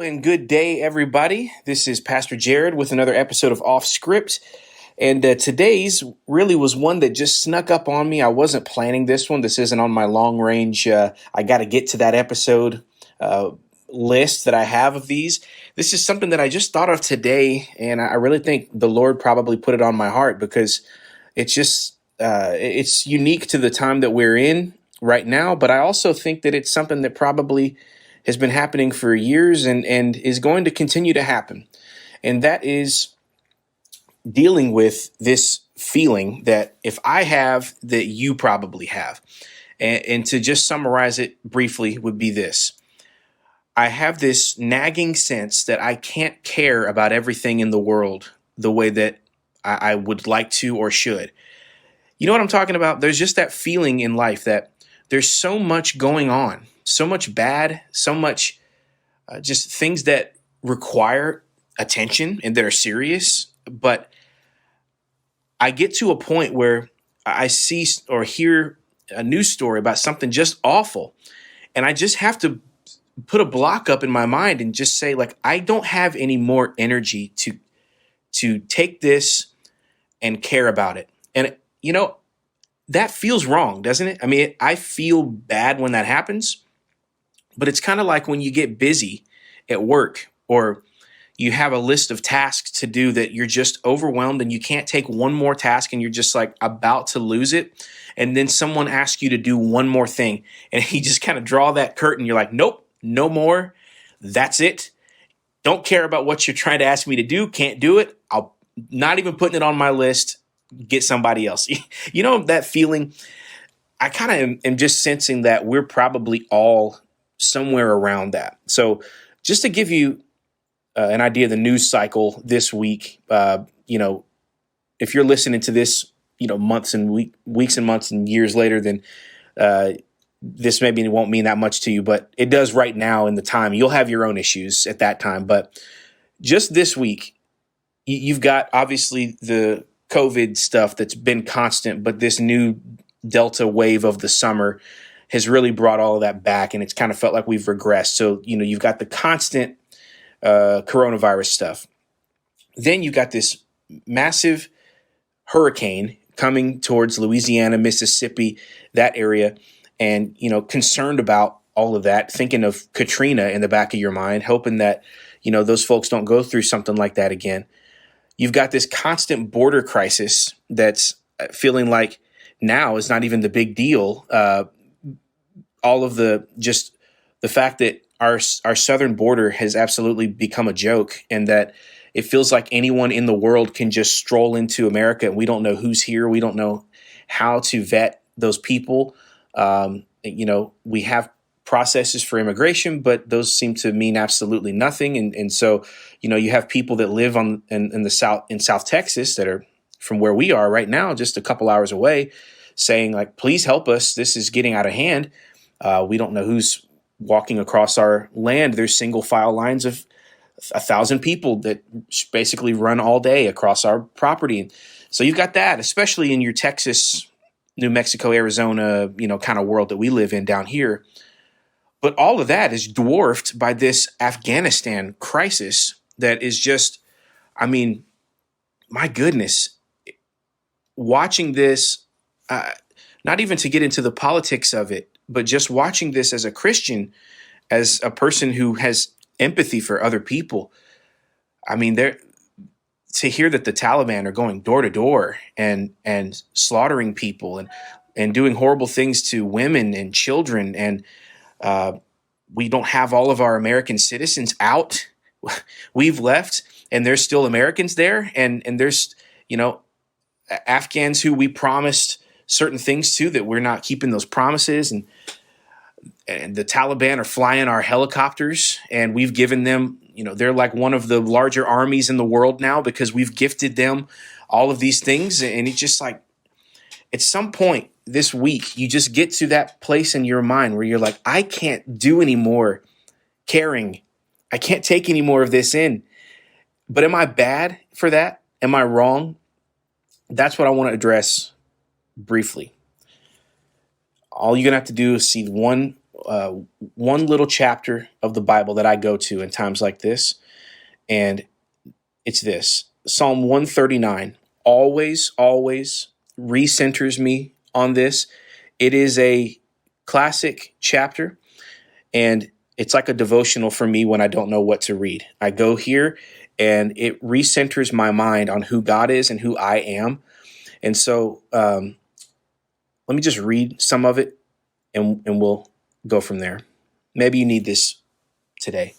Hello and good day, everybody. This is Pastor Jared with another episode of Off Script. And today's really was one that just snuck up on me. I wasn't planning this one. This isn't on my long range. I got to get to that episode list that I have of these. This is something that I just thought of today. And I really think the Lord probably put it on my heart because it's just, it's unique to the time that we're in right now. But I also think that it's something that probably has been happening for years and is going to continue to happen. And that is dealing with this feeling that if I have, that you probably have. And to just summarize it briefly would be this. I have this nagging sense that I can't care about everything in the world the way that I would like to or should. You know what I'm talking about? There's just that feeling in life that there's so much going on, so much bad, so much just things that require attention and that are serious. But I get to a point where I see or hear a news story about something just awful. And I just have to put a block up in my mind and just say, like, I don't have any more energy to take this and care about it. And, you know, that feels wrong, doesn't it? I mean, I feel bad when that happens. But it's kind of like when you get busy at work or you have a list of tasks to do that you're just overwhelmed and you can't take one more task and you're just like about to lose it. And then someone asks you to do one more thing and you just kind of draw that curtain. You're like, nope, no more. That's it. Don't care about what you're trying to ask me to do. Can't do it. I'll not even putting it on my list. Get somebody else. You know, that feeling. I kind of am just sensing that we're probably all somewhere around that. So just to give you an idea of the news cycle this week, if you're listening to this, months and weeks and months and years later, then this maybe won't mean that much to you, but it does right now in the time. You'll have your own issues at that time. But just this week, you've got obviously the COVID stuff that's been constant, but this new Delta wave of the summer has really brought all of that back, and it's kind of felt like we've regressed. So, you've got the constant coronavirus stuff. Then you've got this massive hurricane coming towards Louisiana, Mississippi, that area, and, concerned about all of that, thinking of Katrina in the back of your mind, hoping that, those folks don't go through something like that again. You've got this constant border crisis that's feeling like now is not even the big deal. All of the fact that our southern border has absolutely become a joke, and that it feels like anyone in the world can just stroll into America and we don't know who's here. We don't know how to vet those people. We have processes for immigration, but those seem to mean absolutely nothing. And so, you have people that live in South Texas that are from where we are right now, just a couple hours away, saying like, please help us. This is getting out of hand. We don't know who's walking across our land. There's single file lines of 1,000 people that basically run all day across our property. And so you've got that, especially in your Texas, New Mexico, Arizona, kind of world that we live in down here. But all of that is dwarfed by this Afghanistan crisis that is just, my goodness, watching this, not even to get into the politics of it, but just watching this as a Christian, as a person who has empathy for other people. To hear that the Taliban are going door to door and slaughtering people and doing horrible things to women and children, and we don't have all of our American citizens out. We've left, and there's still Americans there, and there's Afghans who we promised certain things to that we're not keeping those promises, and the Taliban are flying our helicopters, and we've given them, they're like one of the larger armies in the world now because we've gifted them all of these things. And it's just like, at some point this week, you just get to that place in your mind where you're like, I can't do any more caring. I can't take any more of this in. But am I bad for that? Am I wrong? That's what I want to address briefly. All you're going to have to do is see one uh, one little chapter of the Bible that I go to in times like this, and it's this. Psalm 139 always recenters me on this. It is a classic chapter, and it's like a devotional for me when I don't know what to read. I go here, and it recenters my mind on who God is and who I am. And so let me just read some of it, and we'll go from there. Maybe you need this today.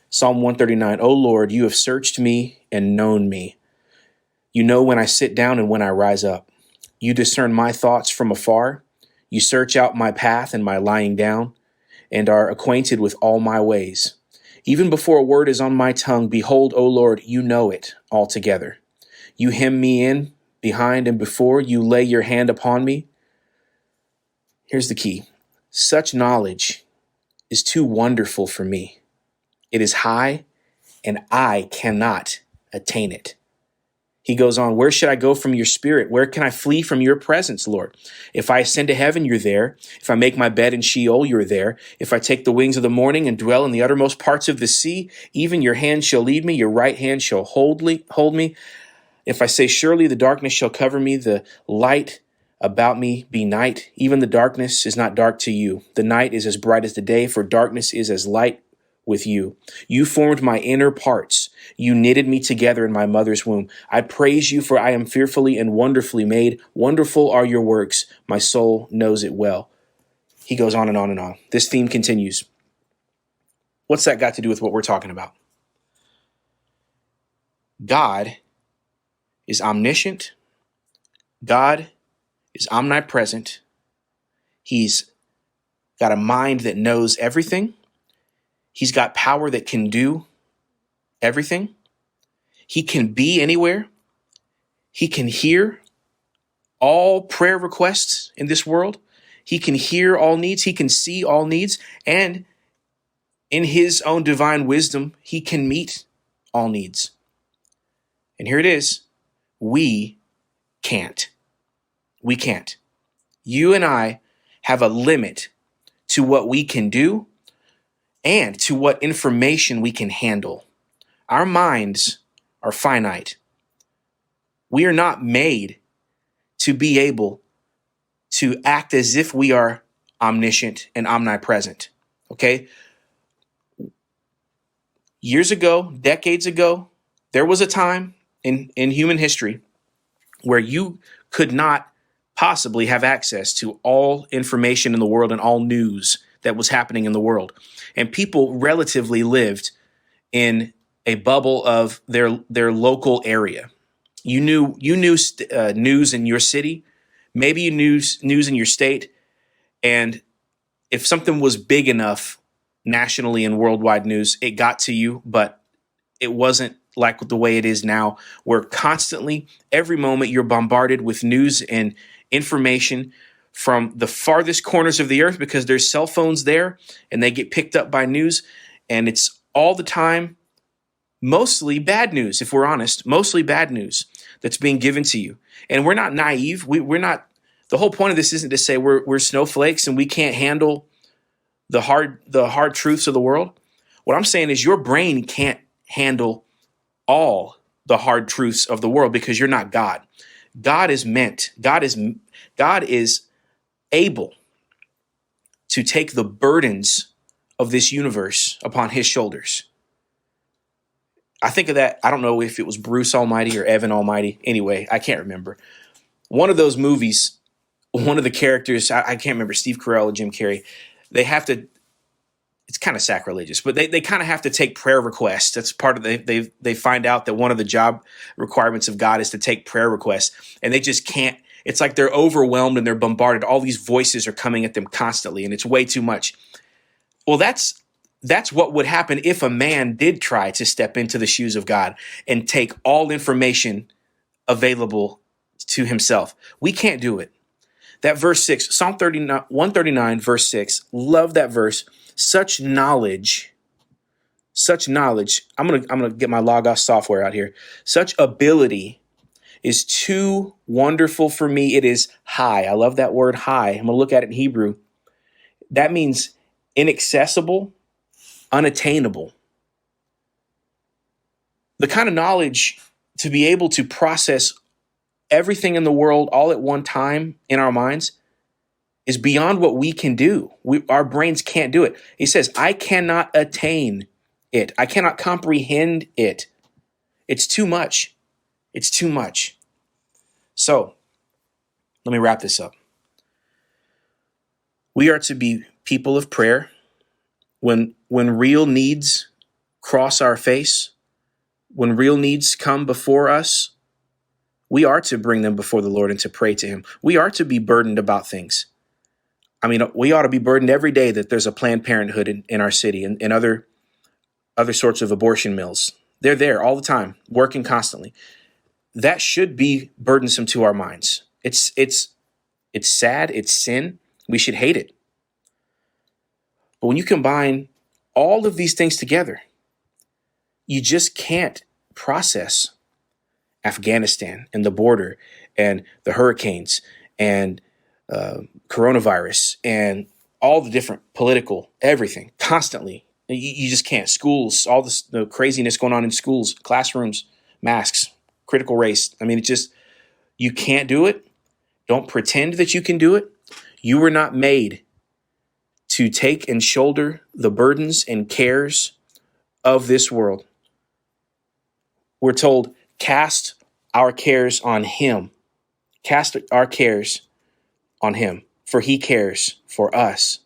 Psalm 139, O Lord, you have searched me and known me. You know when I sit down and when I rise up. You discern my thoughts from afar. You search out my path and my lying down, and are acquainted with all my ways. Even before a word is on my tongue, behold, O Lord, you know it altogether. You hem me in, behind and before. You lay your hand upon me. Here's the key. Such knowledge is too wonderful for me. It is high, and I cannot attain it. He goes on, where should I go from your spirit? Where can I flee from your presence, Lord? If I ascend to heaven, you're there. If I make my bed in Sheol, you're there. If I take the wings of the morning and dwell in the uttermost parts of the sea, even your hand shall lead me, your right hand shall hold me. If I say, surely the darkness shall cover me, the light about me be night. Even the darkness is not dark to you. The night is as bright as the day, for darkness is as light with you. You formed my inner parts. You knitted me together in my mother's womb. I praise you, for I am fearfully and wonderfully made. Wonderful are your works. My soul knows it well. He goes on and on and on. This theme continues. What's that got to do with what we're talking about? God is omniscient. God is omnipresent. He's got a mind that knows everything. He's got power that can do everything. He can be anywhere. He can hear all prayer requests in this world. He can hear all needs. He can see all needs. And in his own divine wisdom, he can meet all needs. And here it is. We can't. We can't. You and I have a limit to what we can do and to what information we can handle. Our minds are finite. We are not made to be able to act as if we are omniscient and omnipresent. Okay? Years ago, decades ago, there was a time in human history where you could not possibly have access to all information in the world and all news that was happening in the world. And people relatively lived in a bubble of their local area. You knew news in your city, maybe you knew news in your state, and if something was big enough nationally and worldwide news, it got to you, but it wasn't like the way it is now, where constantly, every moment, you're bombarded with news and information from the farthest corners of the earth because there's cell phones there and they get picked up by news, and it's all the time. Mostly bad news, if we're honest, mostly bad news that's being given to you. And we're not naive. We're not, the whole point of this isn't to say we're snowflakes and we can't handle the hard truths of the world. What I'm saying is your brain can't handle all the hard truths of the world because you're not God. God is able to take the burdens of this universe upon his shoulders. I think of that. I don't know if it was Bruce Almighty or Evan Almighty. Anyway, I can't remember. One of those movies, one of the characters, I can't remember, Steve Carell and Jim Carrey, they have to, it's kind of sacrilegious, but they kind of have to take prayer requests. That's part of they find out that one of the job requirements of God is to take prayer requests, and they just can't. It's like they're overwhelmed and they're bombarded. All these voices are coming at them constantly, and it's way too much. Well, that's what would happen if a man did try to step into the shoes of God and take all information available to himself. We can't do it. That verse 6, Psalm 139, verse 6, love that verse. Such knowledge. I'm gonna get my Logos software out here. Such ability is too wonderful for me. It is high. I love that word high. I'm gonna look at it in Hebrew. That means inaccessible, unattainable. The kind of knowledge to be able to process everything in the world all at one time in our minds is beyond what we can do. Our brains can't do it. He says, I cannot attain it. I cannot comprehend it. It's too much. It's too much. So let me wrap this up. We are to be people of prayer. When real needs cross our face, when real needs come before us, we are to bring them before the Lord and to pray to him. We are to be burdened about things. I mean, we ought to be burdened every day that there's a Planned Parenthood in our city and other sorts of abortion mills. They're there all the time, working constantly. That should be burdensome to our minds. It's sad. It's sin. We should hate it. But when you combine all of these things together, you just can't process Afghanistan and the border and the hurricanes and coronavirus and all the different political, everything constantly. You just can't. Schools, all the craziness going on in schools, classrooms, masks, critical race. I mean, you can't do it. Don't pretend that you can do it. You were not made to take and shoulder the burdens and cares of this world. We're told, cast our cares on him. Cast our cares on him, for he cares for us.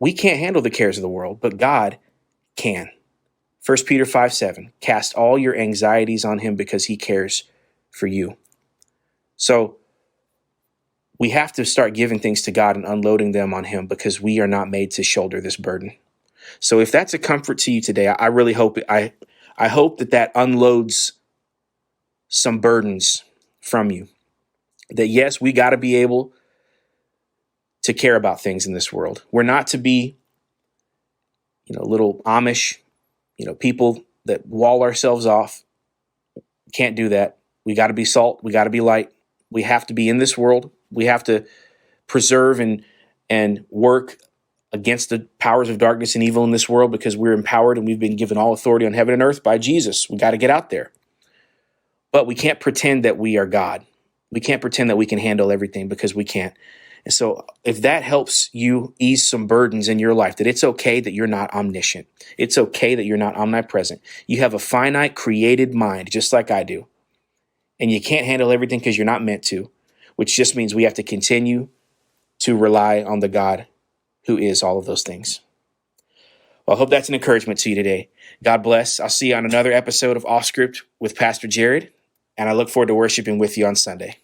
We can't handle the cares of the world, but God can. 1 Peter 5:7, cast all your anxieties on him because he cares for you. So we have to start giving things to God and unloading them on him because we are not made to shoulder this burden. So if that's a comfort to you today, I really hope I hope that unloads some burdens from you. That yes, we got to be able to care about things in this world. We're not to be, little Amish, people that wall ourselves off. Can't do that. We got to be salt. We got to be light. We have to be in this world. We have to preserve and work against the powers of darkness and evil in this world because we're empowered and we've been given all authority on heaven and earth by Jesus. We got to get out there. But we can't pretend that we are God. We can't pretend that we can handle everything because we can't. And so if that helps you ease some burdens in your life, that it's okay that you're not omniscient. It's okay that you're not omnipresent. You have a finite created mind, just like I do. And you can't handle everything because you're not meant to, which just means we have to continue to rely on the God who is all of those things. Well, I hope that's an encouragement to you today. God bless. I'll see you on another episode of Off Script with Pastor Jared, and I look forward to worshiping with you on Sunday.